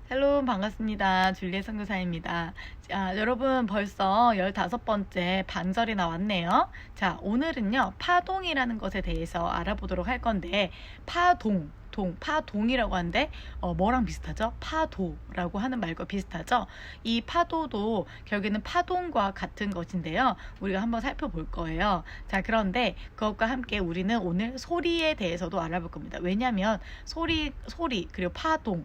헬로 반갑습니다. 줄리엣 선교사입니다. 자, 여러분 벌써 15번째 반절이 나왔네요. 자, 오늘은요, 파동이라는 것에 대해서 알아보도록 할 건데, 파동이라고 하는데, 뭐랑 비슷하죠? 파도라고 하는 말과 비슷하죠? 이 파도도 결국에는 파동과 같은 것인데요. 우리가 한번 살펴볼 거예요. 자, 그런데 그것과 함께 우리는 오늘 소리에 대해서도 알아볼 겁니다. 왜냐하면 소리, 그리고 파동,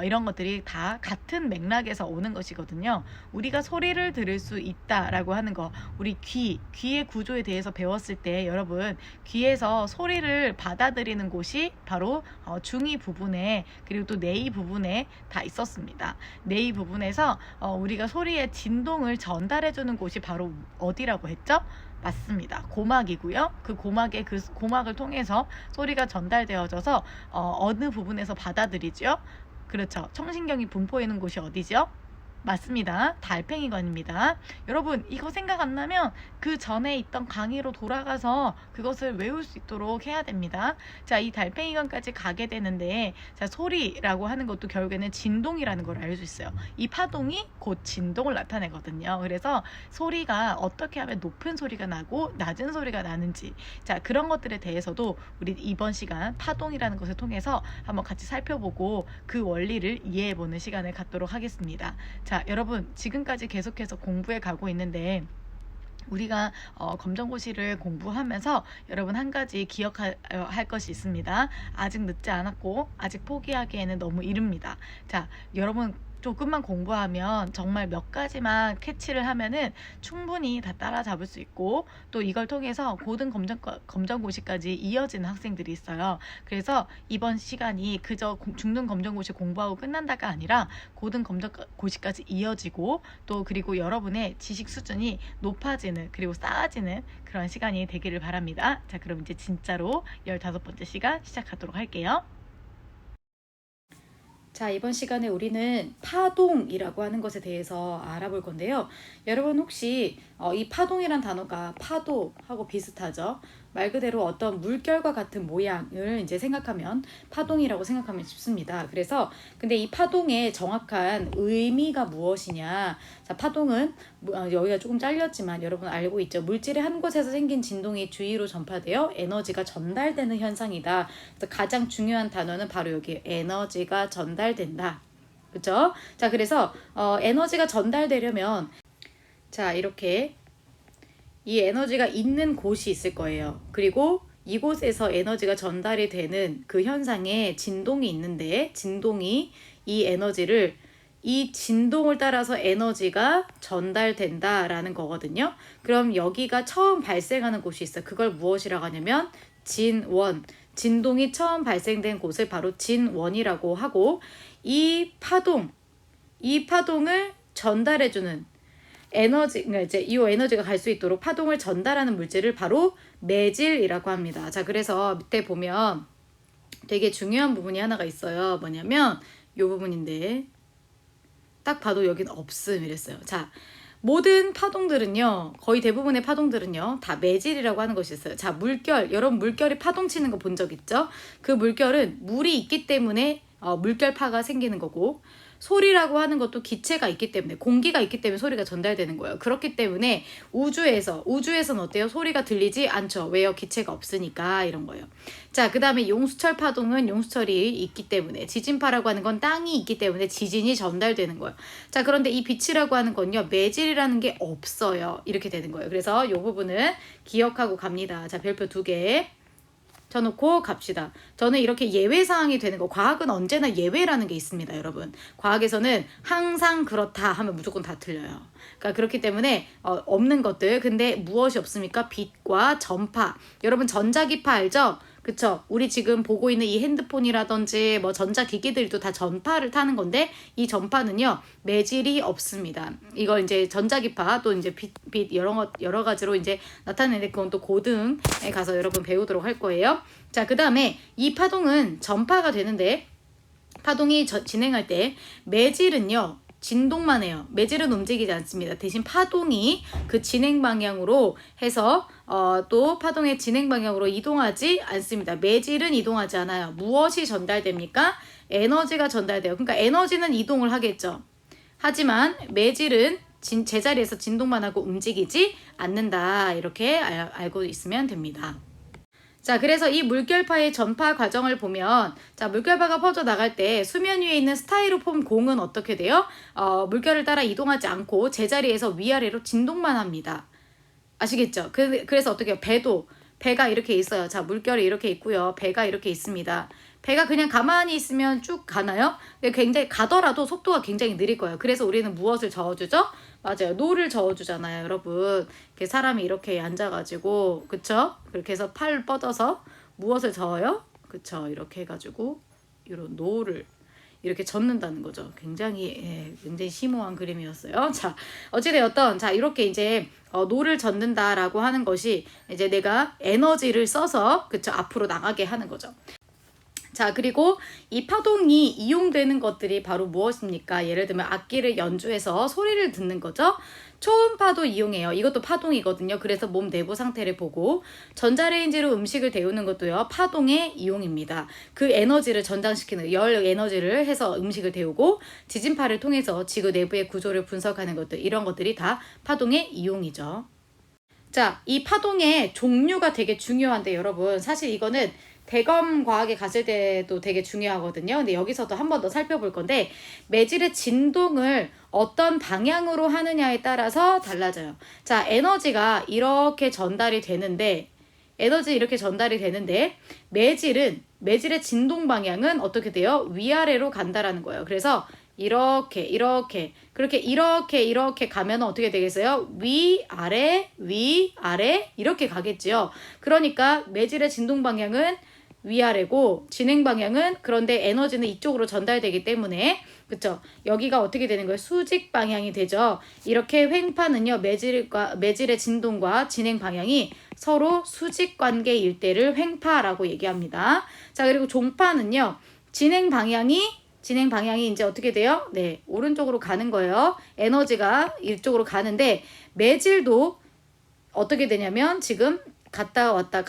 이런 것들이 다 같은 맥락에서 오는 것이거든요. 우리가 소리를 들을 수 있다라고 하는 거, 우리 귀의 구조에 대해서 배웠을 때 여러분 귀에서 소리를 받아들이는 곳이 바로 중위 부분에 그리고 또 내이 부분에 다 있었습니다. 내이 부분에서 우리가 소리의 진동을 전달해주는 곳이 바로 어디라고 했죠? 맞습니다. 고막이고요. 그 고막을 통해서 소리가 전달되어져서 어느 부분에서 받아들이죠? 그렇죠. 청신경이 분포하는 곳이 어디죠? 맞습니다. 달팽이관입니다. 여러분 이거 생각 안 나면 그 전에 있던 강의로 돌아가서 그것을 외울 수 있도록 해야 됩니다. 자, 이 달팽이관까지 가게 되는데, 자, 소리라고 하는 것도 결국에는 진동이라는 걸 알 수 있어요. 이 파동이 곧 진동을 나타내거든요. 그래서 소리가 어떻게 하면 높은 소리가 나고 낮은 소리가 나는지, 자, 그런 것들에 대해서도 우리 이번 시간 파동이라는 것을 통해서 한번 같이 살펴보고 그 원리를 이해해보는 시간을 갖도록 하겠습니다. 자, 여러분 지금까지 계속해서 공부해 가고 있는데, 우리가 검정고시를 공부하면서 여러분 한 가지 기억할 것이 있습니다. 아직 늦지 않았고 아직 포기하기에는 너무 이릅니다. 자, 여러분 조금만 공부하면 정말 몇 가지만 캐치를 하면은 충분히 다 따라잡을 수 있고, 또 이걸 통해서 고등 검정고시까지 이어지는 학생들이 있어요. 그래서 이번 시간이 그저 중등 검정고시 공부하고 끝난다가 아니라 고등 검정고시까지 이어지고, 또 그리고 여러분의 지식 수준이 높아지는 그리고 쌓아지는 그런 시간이 되기를 바랍니다. 자, 그럼 이제 진짜로 15번째 시간 시작하도록 할게요. 자, 이번 시간에 우리는 파동이라고 하는 것에 대해서 알아볼 건데요. 여러분 혹시 이 파동이란 단어가 파도하고 비슷하죠? 말 그대로 어떤 물결과 같은 모양을 이제 생각하면 파동이라고 생각하면 쉽습니다. 그래서 근데 이 파동의 정확한 의미가 무엇이냐? 자, 파동은 여기가 조금 잘렸지만 여러분 알고 있죠? 물질의 한 곳에서 생긴 진동이 주위로 전파되어 에너지가 전달되는 현상이다. 그래서 가장 중요한 단어는 바로 여기 에너지가 전달된다. 그렇죠? 자, 그래서 에너지가 전달되려면, 자, 이렇게 이 에너지가 있는 곳이 있을 거예요. 그리고 이곳에서 에너지가 전달이 되는 그 현상에 진동이 있는데, 진동이 이 진동을 따라서 에너지가 전달된다라는 거거든요. 그럼 여기가 처음 발생하는 곳이 있어요. 그걸 무엇이라고 하냐면 진원. 진동이 처음 발생된 곳을 바로 진원이라고 하고, 이 파동을 전달해주는 그러니까 이제 이 에너지가 갈 수 있도록 파동을 전달하는 물질을 바로 매질이라고 합니다. 자, 그래서 밑에 보면 되게 중요한 부분이 하나가 있어요. 뭐냐면 이 부분인데, 딱 봐도 여기는 없음 이랬어요. 자, 모든 파동들은요, 거의 대부분의 파동들은요 다 매질이라고 하는 것이 있어요. 자, 여러분 물결이 파동치는 거 본 적 있죠? 그 물결은 물이 있기 때문에 물결파가 생기는 거고, 소리라고 하는 것도 기체가 있기 때문에, 공기가 있기 때문에 소리가 전달되는 거예요. 그렇기 때문에 우주에서는 어때요? 소리가 들리지 않죠. 왜요? 기체가 없으니까. 이런 거예요. 자, 그 다음에 용수철 파동은 용수철이 있기 때문에, 지진파라고 하는 건 땅이 있기 때문에 지진이 전달되는 거예요. 자, 그런데 이 빛이라고 하는 건요, 매질이라는 게 없어요. 이렇게 되는 거예요. 그래서 이 부분은 기억하고 갑니다. 자, 별표 2개 쳐놓고 갑시다. 저는 이렇게 예외사항이 되는 거, 과학은 언제나 예외라는 게 있습니다, 여러분. 과학에서는 항상 그렇다 하면 무조건 다 틀려요. 그러니까 그렇기 때문에 없는 것들. 근데 무엇이 없습니까? 빛과 전파. 여러분 전자기파 알죠? 그쵸? 우리 지금 보고 있는 이 핸드폰이라든지 뭐 전자기기들도 다 전파를 타는 건데, 이 전파는요 매질이 없습니다. 이걸 이제 전자기파 또 이제 빛 여러 가지로 이제 나타내는데, 그건 또 고등에 가서 여러분 배우도록 할 거예요. 자, 그 다음에 이 파동은 전파가 되는데, 파동이 진행할 때 매질은요 진동만 해요. 매질은 움직이지 않습니다. 대신 파동이 그 진행 방향으로 해서 또 파동의 진행 방향으로 이동하지 않습니다. 매질은 이동하지 않아요. 무엇이 전달됩니까? 에너지가 전달돼요. 그러니까 에너지는 이동을 하겠죠. 하지만 매질은 제자리에서 진동만 하고 움직이지 않는다. 이렇게 알고 있으면 됩니다. 자, 그래서 이 물결파의 전파 과정을 보면, 자, 물결파가 퍼져나갈 때 수면 위에 있는 스타이로폼 공은 어떻게 돼요? 물결을 따라 이동하지 않고 제자리에서 위아래로 진동만 합니다. 아시겠죠? 그래서 어떻게 해요? 배가 이렇게 있어요. 자, 물결이 이렇게 있고요. 배가 이렇게 있습니다. 배가 그냥 가만히 있으면 쭉 가나요? 근데 굉장히 가더라도 속도가 굉장히 느릴 거예요. 그래서 우리는 무엇을 저어주죠? 맞아요. 노를 저어주잖아요, 여러분. 이렇게 사람이 이렇게 앉아가지고, 그쵸? 그렇게 해서 팔 뻗어서 무엇을 저어요? 그쵸? 이렇게 해가지고 이런 노를 이렇게 젓는다는 거죠. 굉장히 심오한 그림이었어요. 자, 어찌되었던, 자, 이렇게 이제 노를 젓는다라고 하는 것이 이제 내가 에너지를 써서, 그쵸? 앞으로 나가게 하는 거죠. 자, 그리고 이 파동이 이용되는 것들이 바로 무엇입니까? 예를 들면 악기를 연주해서 소리를 듣는 거죠. 초음파도 이용해요. 이것도 파동이거든요. 그래서 몸 내부 상태를 보고, 전자레인지로 음식을 데우는 것도요, 파동의 이용입니다. 그 에너지를 전장시키는, 열 에너지를 해서 음식을 데우고, 지진파를 통해서 지구 내부의 구조를 분석하는 것들, 이런 것들이 다 파동의 이용이죠. 자, 이 파동의 종류가 되게 중요한데, 여러분, 사실 이거는 대검 과학에 갔을 때도 되게 중요하거든요. 근데 여기서도 한 번 더 살펴볼 건데, 매질의 진동을 어떤 방향으로 하느냐에 따라서 달라져요. 자, 에너지가 이렇게 전달이 되는데, 매질의 진동 방향은 어떻게 돼요? 위아래로 간다라는 거예요. 그래서 이렇게 가면 어떻게 되겠어요? 위아래 이렇게 가겠지요. 그러니까 매질의 진동 방향은 위아래고, 진행 방향은, 그런데 에너지는 이쪽으로 전달되기 때문에, 그쵸? 여기가 어떻게 되는 거예요? 수직 방향이 되죠. 이렇게 횡파는요, 매질의 진동과 진행 방향이 서로 수직 관계일 때를 횡파라고 얘기합니다. 자, 그리고 종파는요, 진행 방향이 이제 어떻게 돼요? 네, 오른쪽으로 가는 거예요. 에너지가 이쪽으로 가는데, 매질도 어떻게 되냐면, 지금 갔다 왔다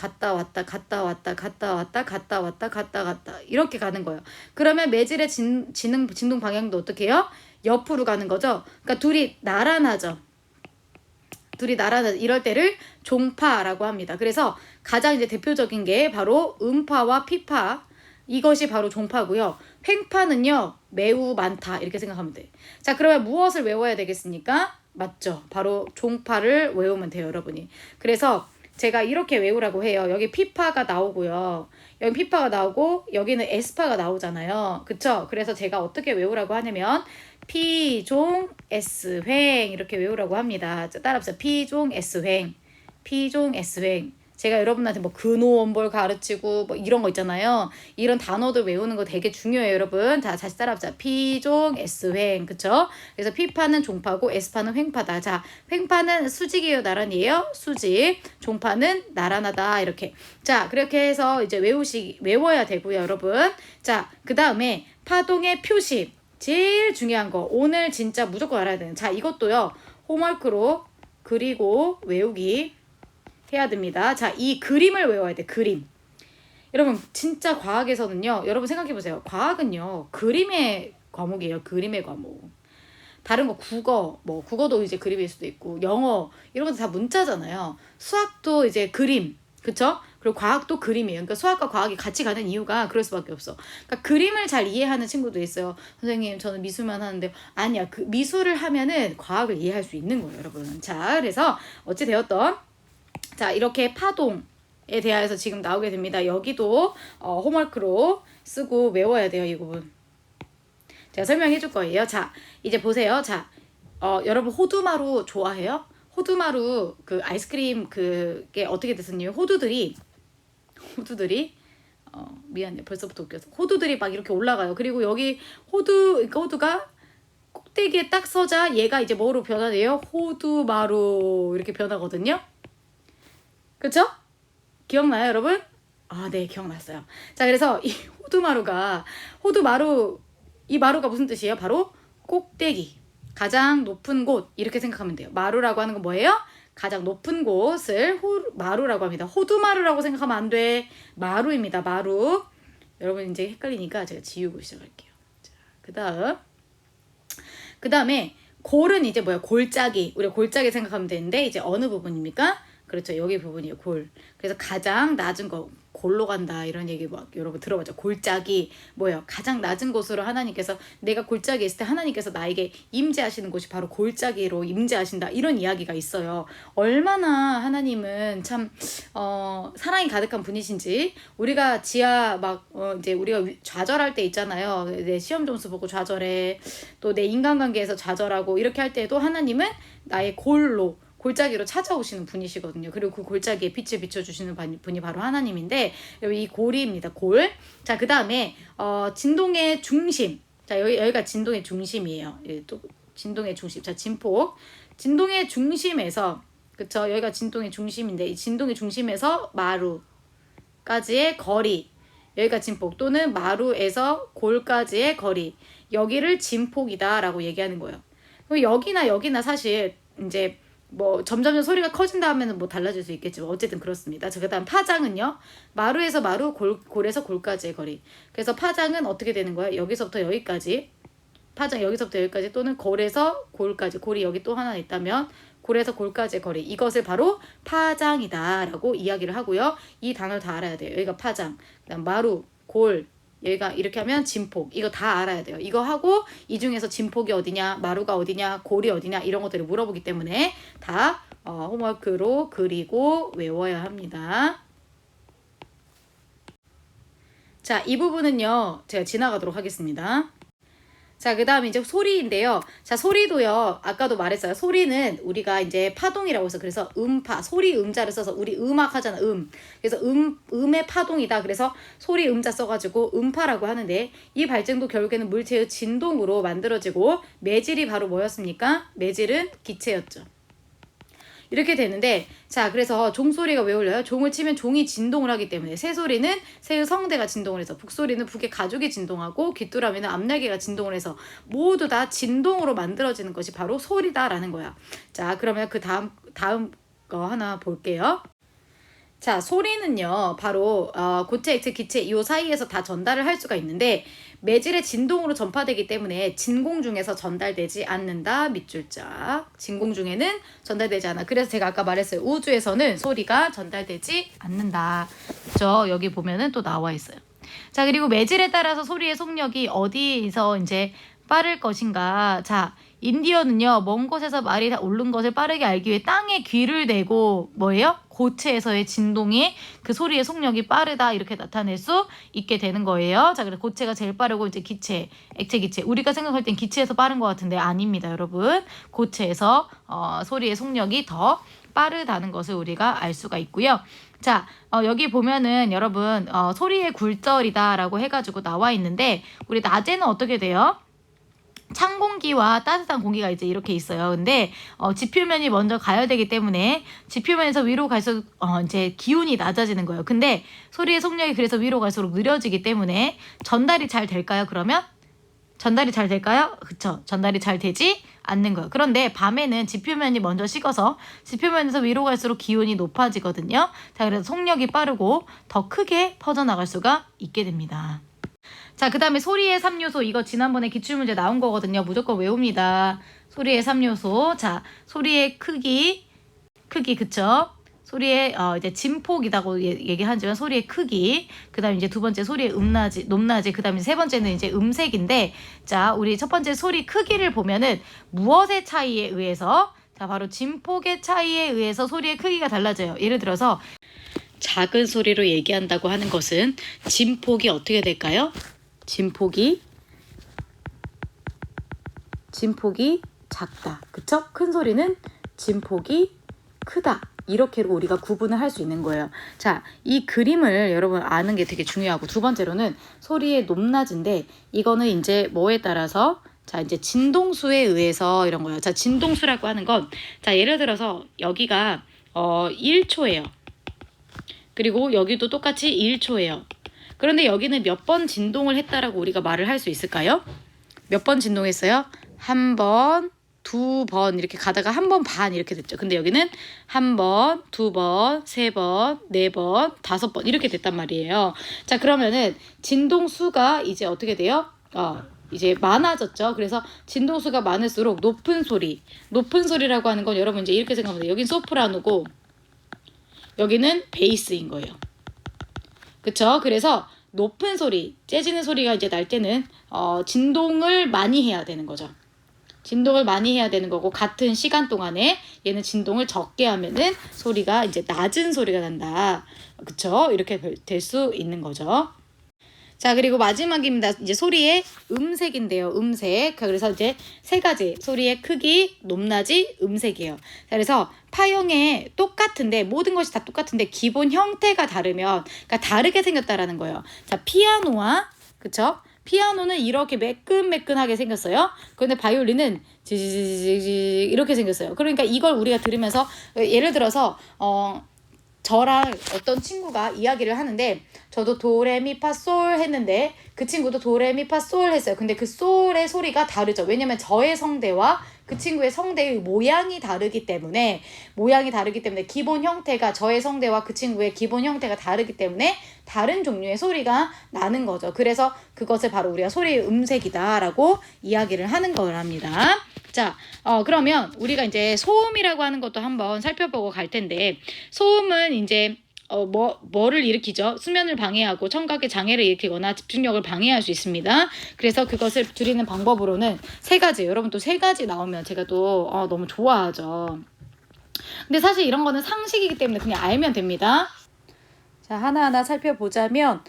이렇게 가는 거예요. 그러면 매질의 진동 방향도 어떻게 해요? 옆으로 가는 거죠. 그러니까 둘이 나란하죠. 이럴 때를 종파라고 합니다. 그래서 가장 이제 대표적인 게 바로 음파와 피파, 이것이 바로 종파고요. 횡파는요, 매우 많다, 이렇게 생각하면 돼. 자, 그러면 무엇을 외워야 되겠습니까? 맞죠. 바로 종파를 외우면 돼요, 여러분이. 그래서 제가 이렇게 외우라고 해요. 여기 P파가 나오고요. 여기 P파가 나오고, 여기는 S파가 나오잖아요. 그쵸? 그래서 제가 어떻게 외우라고 하냐면, P종 S횡 이렇게 외우라고 합니다. 따라합시다. P종 S횡. 제가 여러분한테 뭐 근호원볼 가르치고 뭐 이런 거 있잖아요. 이런 단어들 외우는 거 되게 중요해요, 여러분. 자, 다시 따라합시다. P종 S횡. 그쵸? 그래서 P파는 종파고 S파는 횡파다. 자, 횡파는 수직이에요, 나란히에요? 수직. 종파는 나란하다. 이렇게. 자, 그렇게 해서 이제 외워야 되고요, 여러분. 자, 그 다음에 파동의 표시. 제일 중요한 거. 오늘 진짜 무조건 알아야 되는. 자, 이것도요, 홈워크로 그리고 외우기 해야 됩니다. 자, 이 그림을 외워야 돼. 그림. 여러분, 진짜 과학에서는요, 여러분 생각해보세요. 과학은요, 그림의 과목이에요. 그림의 과목. 다른 거 국어도 이제 그림일 수도 있고, 영어 이런 것도 다 문자잖아요. 수학도 이제 그림, 그쵸? 그리고 과학도 그림이에요. 그러니까 수학과 과학이 같이 가는 이유가 그럴 수밖에 없어. 그러니까 그림을 잘 이해하는 친구도 있어요. 선생님, 저는 미술만 하는데, 아니야. 그 미술을 하면은 과학을 이해할 수 있는 거예요, 여러분. 자, 그래서 어찌 되었던, 자, 이렇게 파동에 대해서 지금 나오게 됩니다. 여기도 홈워크로 쓰고 외워야 돼요, 이 부분. 제가 설명해 줄 거예요. 자, 이제 보세요. 자, 여러분 호두마루 좋아해요? 호두마루 그 아이스크림 그게 어떻게 됐었냐면, 호두들이 미안해, 벌써부터 웃겨서. 호두들이 막 이렇게 올라가요. 그리고 여기 호두가 꼭대기에 딱 서자 얘가 이제 뭐로 변화돼요? 호두마루 이렇게 변하거든요. 그쵸? 기억나요, 여러분? 아, 네, 기억났어요. 자, 그래서 이 마루가 무슨 뜻이에요? 바로 꼭대기. 가장 높은 곳 이렇게 생각하면 돼요. 마루라고 하는 건 뭐예요? 가장 높은 곳을 마루라고 합니다. 호두마루라고 생각하면 안 돼. 마루입니다. 마루. 여러분 이제 헷갈리니까 제가 지우고 시작할게요. 자, 그 다음에 골은 이제 뭐야? 골짜기. 우리가 골짜기 생각하면 되는데 이제 어느 부분입니까? 그렇죠. 여기 부분이에요. 골. 그래서 가장 낮은 거 골로 간다 이런 얘기 막 여러분 들어봤죠. 골짜기 뭐예요? 가장 낮은 곳으로 하나님께서 내가 골짜기에 있을 때 하나님께서 나에게 임재하시는 곳이 바로 골짜기로 임재하신다 이런 이야기가 있어요. 얼마나 하나님은 참 사랑이 가득한 분이신지 우리가 지하 막 이제 우리가 좌절할 때 있잖아요. 내 시험 점수 보고 좌절해. 또 내 인간관계에서 좌절하고 이렇게 할 때도 하나님은 나의 골짜기로 찾아오시는 분이시거든요. 그리고 그 골짜기에 빛을 비춰주시는 분이 바로 하나님인데 여기 이 골입니다. 골. 자, 그 다음에 진동의 중심. 자, 여기가 진동의 중심이에요. 또 진동의 중심. 자, 진폭. 진동의 중심에서 그쵸? 여기가 진동의 중심인데 이 진동의 중심에서 마루까지의 거리. 여기가 진폭 또는 마루에서 골까지의 거리. 여기를 진폭이다라고 얘기하는 거예요. 그럼 여기나 사실 이제 뭐 점점 소리가 커진다 하면은 뭐 달라질 수 있겠지만 어쨌든 그렇습니다. 자, 그다음 파장은요. 마루에서 마루, 골에서 골까지의 거리. 그래서 파장은 어떻게 되는 거야? 여기서부터 여기까지. 파장 여기서부터 여기까지 또는 골에서 골까지. 골이 여기 또 하나 있다면 골에서 골까지의 거리. 이것을 바로 파장이다라고 이야기를 하고요. 이 단어를 다 알아야 돼요. 여기가 파장. 그다음 마루, 골. 여기가 이렇게 하면 진폭. 이거 다 알아야 돼요. 이거 하고 이 중에서 진폭이 어디냐, 마루가 어디냐, 골이 어디냐 이런 것들을 물어보기 때문에 다 홈워크로 그리고 외워야 합니다. 자, 이 부분은요. 제가 지나가도록 하겠습니다. 자, 그 다음에 이제 소리인데요. 자, 소리도요. 아까도 말했어요. 소리는 우리가 이제 파동이라고 해서 그래서 음파, 소리 음자를 써서 우리 음악 하잖아. 그래서 음의 파동이다. 그래서 소리 음자 써가지고 음파라고 하는데 이 발증도 결국에는 물체의 진동으로 만들어지고 매질이 바로 뭐였습니까? 매질은 기체였죠. 이렇게 되는데 자, 그래서 종소리가 왜 울려요? 종을 치면 종이 진동을 하기 때문에 새소리는 새의 성대가 진동을 해서 북소리는 북의 가죽이 진동하고 귀뚜라미는 앞날개가 진동을 해서 모두 다 진동으로 만들어지는 것이 바로 소리다라는 거야. 자, 그러면 그 다음 거 하나 볼게요. 자, 소리는요 바로 고체, 액체, 기체 이 사이에서 다 전달을 할 수가 있는데 매질의 진동으로 전파되기 때문에 진공 중에서 전달되지 않는다. 밑줄자. 진공 중에는 전달되지 않아. 그래서 제가 아까 말했어요. 우주에서는 소리가 전달되지 않는다. 그렇죠? 여기 보면은 또 나와 있어요. 자, 그리고 매질에 따라서 소리의 속력이 어디서 이제 빠를 것인가. 자, 인디언은요 먼 곳에서 말이 다 옳은 것을 빠르게 알기 위해 땅에 귀를 대고 뭐예요? 고체에서의 진동이 그 소리의 속력이 빠르다 이렇게 나타낼 수 있게 되는 거예요. 자, 그래서 고체가 제일 빠르고 이제 기체, 액체, 기체. 우리가 생각할 땐 기체에서 빠른 것 같은데 아닙니다, 여러분. 고체에서 소리의 속력이 더 빠르다는 것을 우리가 알 수가 있고요. 자, 여기 보면은 여러분 소리의 굴절이다라고 해가지고 나와 있는데 우리 낮에는 어떻게 돼요? 찬 공기와 따뜻한 공기가 이제 이렇게 있어요. 근데 지표면이 먼저 가야 되기 때문에 지표면에서 위로 갈수록 이제 기온이 낮아지는 거예요. 근데 소리의 속력이 그래서 위로 갈수록 느려지기 때문에 전달이 잘 될까요? 그러면 전달이 잘 될까요? 그쵸? 전달이 잘 되지 않는 거예요. 그런데 밤에는 지표면이 먼저 식어서 지표면에서 위로 갈수록 기온이 높아지거든요. 자, 그래서 속력이 빠르고 더 크게 퍼져나갈 수가 있게 됩니다. 자, 그 다음에 소리의 3요소. 이거 지난번에 기출문제 나온 거거든요. 무조건 외웁니다. 소리의 3요소. 자, 소리의 크기, 그쵸? 소리의 이제 진폭이라고 얘기하지만 소리의 크기. 그 다음에 이제 두 번째 소리의 높낮이. 그 다음에 세 번째는 이제 음색인데, 자, 우리 첫 번째 소리 크기를 보면은 무엇의 차이에 의해서, 자, 바로 진폭의 차이에 의해서 소리의 크기가 달라져요. 예를 들어서 작은 소리로 얘기한다고 하는 것은 진폭이 어떻게 될까요? 진폭이 작다. 그쵸? 큰 소리는 진폭이 크다. 이렇게로 우리가 구분을 할 수 있는 거예요. 자, 이 그림을 여러분 아는 게 되게 중요하고 두 번째로는 소리의 높낮인데 이거는 이제 뭐에 따라서 자, 이제 진동수에 의해서 이런 거예요. 자, 진동수라고 하는 건 자, 예를 들어서 여기가 1초예요. 그리고 여기도 똑같이 1초예요. 그런데 여기는 몇 번 진동을 했다라고 우리가 말을 할 수 있을까요? 몇 번 진동했어요? 한 번, 두 번 이렇게 가다가 한 번 반 이렇게 됐죠. 근데 여기는 한 번, 두 번, 세 번, 네 번, 다섯 번 이렇게 됐단 말이에요. 자, 그러면은 진동수가 이제 어떻게 돼요? 이제 많아졌죠. 그래서 진동수가 많을수록 높은 소리라고 하는 건 여러분 이제 이렇게 생각하면 돼요. 여긴 소프라노고 여기는 베이스인 거예요. 그쵸? 그래서 높은 소리, 째지는 소리가 이제 날 때는 진동을 많이 해야 되는 거죠. 진동을 많이 해야 되는 거고 같은 시간 동안에 얘는 진동을 적게 하면은 소리가 이제 낮은 소리가 난다. 그쵸? 이렇게 될 수 있는 거죠. 자, 그리고 마지막입니다. 이제 소리의 음색인데요. 음색. 그래서 이제 세 가지. 소리의 크기, 높낮이, 음색이에요. 자, 그래서 파형에 똑같은데 모든 것이 다 똑같은데 기본 형태가 다르면 그러니까 다르게 생겼다라는 거예요. 자, 피아노와 그쵸? 피아노는 이렇게 매끈매끈하게 생겼어요. 그런데 바이올린은 지지지지지 이렇게 생겼어요. 그러니까 이걸 우리가 들으면서 예를 들어서 저랑 어떤 친구가 이야기를 하는데 저도 도레미파솔 했는데 그 친구도 도레미파솔 했어요. 근데 그 솔의 소리가 다르죠. 왜냐면 저의 성대와 그 친구의 성대의 모양이 다르기 때문에 기본 형태가 저의 성대와 그 친구의 기본 형태가 다르기 때문에 다른 종류의 소리가 나는 거죠. 그래서 그것을 바로 우리가 소리의 음색이다라고 이야기를 하는 거랍니다. 자, 그러면 우리가 이제 소음이라고 하는 것도 한번 살펴보고 갈 텐데 소음은 이제 뭐를 일으키죠? 수면을 방해하고 청각의 장애를 일으키거나 집중력을 방해할 수 있습니다. 그래서 그것을 줄이는 방법으로는 세 가지. 여러분 또 세 가지 나오면 제가 또 너무 좋아하죠. 근데 사실 이런 거는 상식이기 때문에 그냥 알면 됩니다. 자, 하나하나 살펴보자면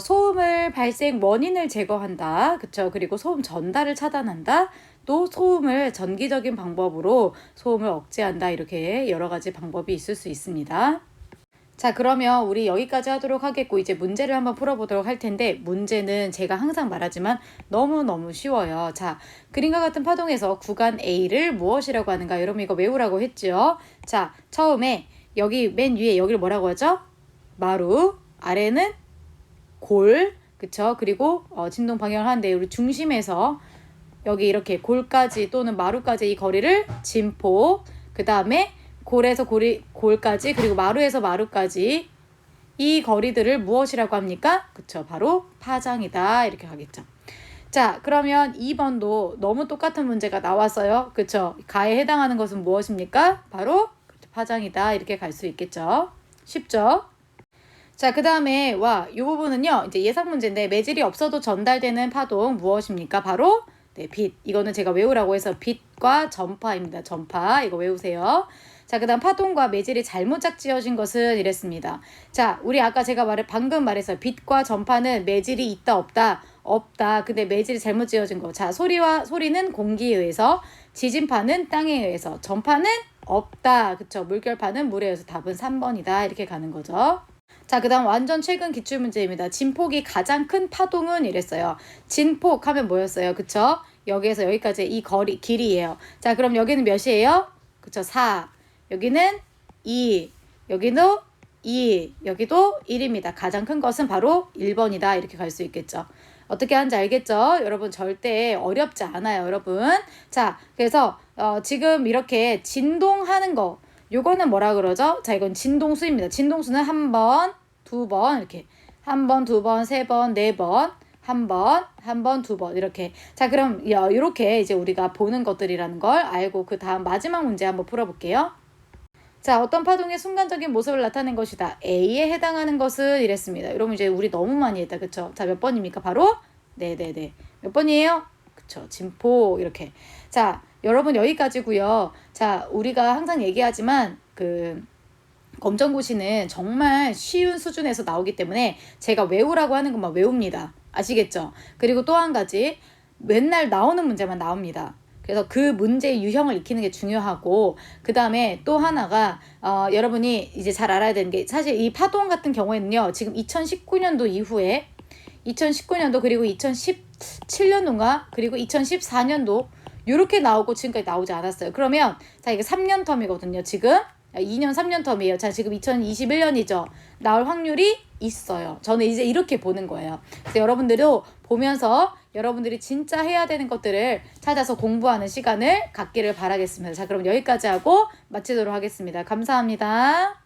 소음을 발생 원인을 제거한다. 그쵸? 그리고 소음 전달을 차단한다. 또 소음을 전기적인 방법으로 소음을 억제한다. 이렇게 여러 가지 방법이 있을 수 있습니다. 자, 그러면 우리 여기까지 하도록 하겠고 이제 문제를 한번 풀어보도록 할 텐데 문제는 제가 항상 말하지만 너무너무 쉬워요. 자, 그림과 같은 파동에서 구간 A를 무엇이라고 하는가? 여러분 이거 외우라고 했죠. 자, 처음에 여기 맨 위에 여기를 뭐라고 하죠? 마루, 아래는 골, 그쵸? 그리고 진동 방향을 하는데 우리 중심에서 여기 이렇게 골까지 또는 마루까지 이 거리를 진폭, 그 다음에 골에서 골까지 그리고 마루에서 마루까지 이 거리들을 무엇이라고 합니까? 그쵸, 바로 파장이다 이렇게 가겠죠. 자, 그러면 2번도 너무 똑같은 문제가 나왔어요. 그쵸, 가에 해당하는 것은 무엇입니까? 바로 파장이다 이렇게 갈 수 있겠죠. 쉽죠? 자, 그 다음에 이 부분은요 이제 예상 문제인데 매질이 없어도 전달되는 파동 무엇입니까? 바로 빛. 이거는 제가 외우라고 해서 빛과 전파입니다. 전파 이거 외우세요. 자, 그 다음 파동과 매질이 잘못 짝지어진 것은 이랬습니다. 자, 우리 아까 제가 방금 말했어요. 빛과 전파는 매질이 있다 없다? 없다. 근데 매질이 잘못 지어진 거. 자, 소리는 공기에 의해서, 지진파는 땅에 의해서, 전파는 없다. 그쵸? 물결파는 물에 의해서. 답은 3번이다. 이렇게 가는 거죠. 자, 그 다음 완전 최근 기출문제입니다. 진폭이 가장 큰 파동은 이랬어요. 진폭 하면 뭐였어요? 그쵸? 여기에서 여기까지 이 길이에요. 자, 그럼 여기는 몇이에요? 그쵸? 4. 여기는 2. 여기도 2. 여기도 1입니다. 가장 큰 것은 바로 1번이다. 이렇게 갈 수 있겠죠. 어떻게 하는지 알겠죠? 여러분 절대 어렵지 않아요, 여러분. 자, 그래서 지금 이렇게 진동하는 거 요거는 뭐라 그러죠? 자, 이건 진동수입니다. 진동수는 한 번, 두 번 이렇게 한 번, 두 번, 세 번, 네 번, 한 번, 두 번 이렇게. 자, 그럼 이렇게 이제 우리가 보는 것들이라는 걸 알고 그 다음 마지막 문제 한번 풀어볼게요. 자, 어떤 파동의 순간적인 모습을 나타낸 것이다. A에 해당하는 것은 이랬습니다. 여러분 이제 우리 너무 많이 했다. 그쵸? 자, 몇 번입니까? 바로? 네네네. 몇 번이에요? 그쵸? 진폭 이렇게. 자, 여러분 여기까지고요. 자, 우리가 항상 얘기하지만 검정고시는 정말 쉬운 수준에서 나오기 때문에 제가 외우라고 하는 것만 외웁니다. 아시겠죠? 그리고 또 한 가지 맨날 나오는 문제만 나옵니다. 그래서 그 문제의 유형을 익히는 게 중요하고 그 다음에 또 하나가 여러분이 이제 잘 알아야 되는 게 사실 이 파동 같은 경우에는요. 지금 2019년도 이후에 2019년도 그리고 2017년도인가 그리고 2014년도 이렇게 나오고 지금까지 나오지 않았어요. 그러면 자, 이게 3년 텀이거든요. 지금 2년 3년 텀이에요. 자, 지금 2021년이죠. 나올 확률이 있어요. 저는 이제 이렇게 보는 거예요. 그래서 여러분들도 보면서 여러분들이 진짜 해야 되는 것들을 찾아서 공부하는 시간을 갖기를 바라겠습니다. 자, 그럼 여기까지 하고 마치도록 하겠습니다. 감사합니다.